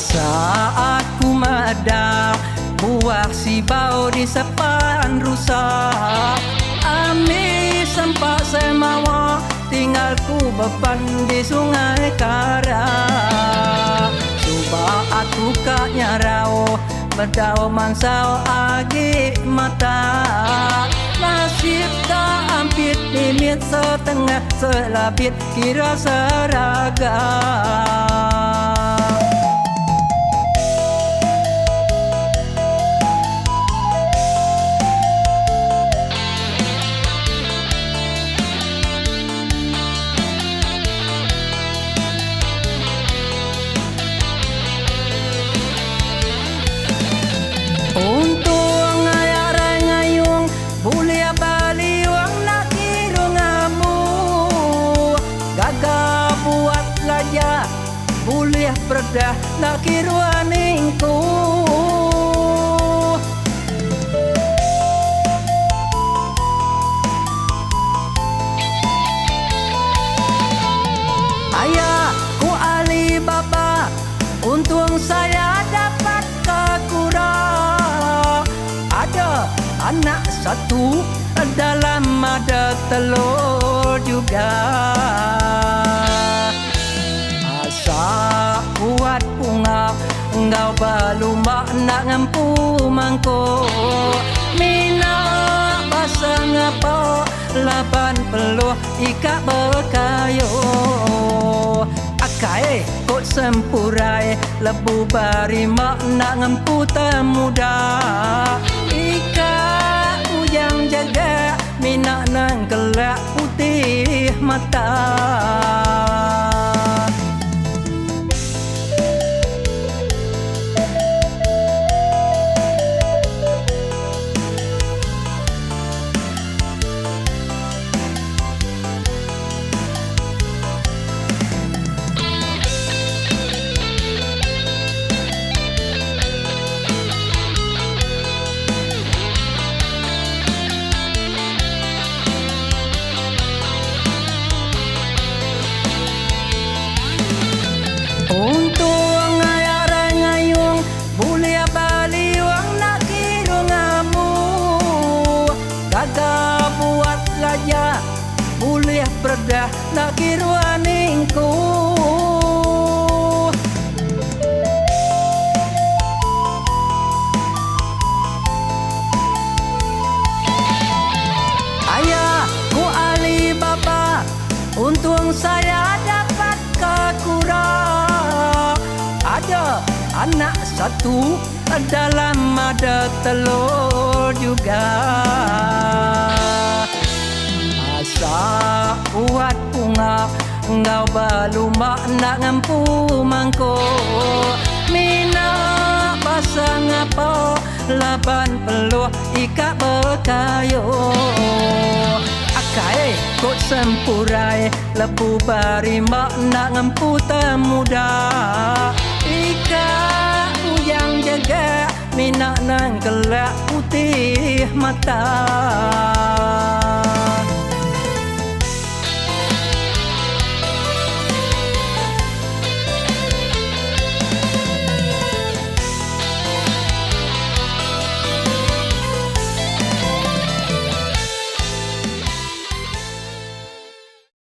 Saat ku medang buah sibau di sepan rusak, Ami sempat semawa tinggal ku beban di sungai Kara. Cuba aku kak nyarau berdau mansau agi mata, nasib tak ampit limit setengah selapit kira seragam. Untung ayah ngayung boleh baliwang nak kira ngamu, gagal buat laja boleh perdah nak kira ningku. Ayah ku Alibaba, untung saya dapat kekurang. Ada anak satu dalam ada telur juga. Asa kuat bunga engkau balumak nak ngampu mangko, mina basah ngapa 80 ikat berkayu. Akai kot sempurai lebu bari mak nak ngampu temuda, ikat ujang jaga minak nang kelak putih mata. Untung ayah ngayung boleh baliwang nak kira ngamu, gagal buat laja boleh perdah nak kira ningku. Ayah ku Alibaba, untung saya dapat kekurang. Ada anak satu dalam ada telur juga. Asa kuat bunga engkau balumak nak ngampu mangko, mina basah ngapa 80 ikat berkayu. Akai kot sempurai lebu bari mak nak ngampu temuda, ikat ujang jaga minak nang kelak putih mata.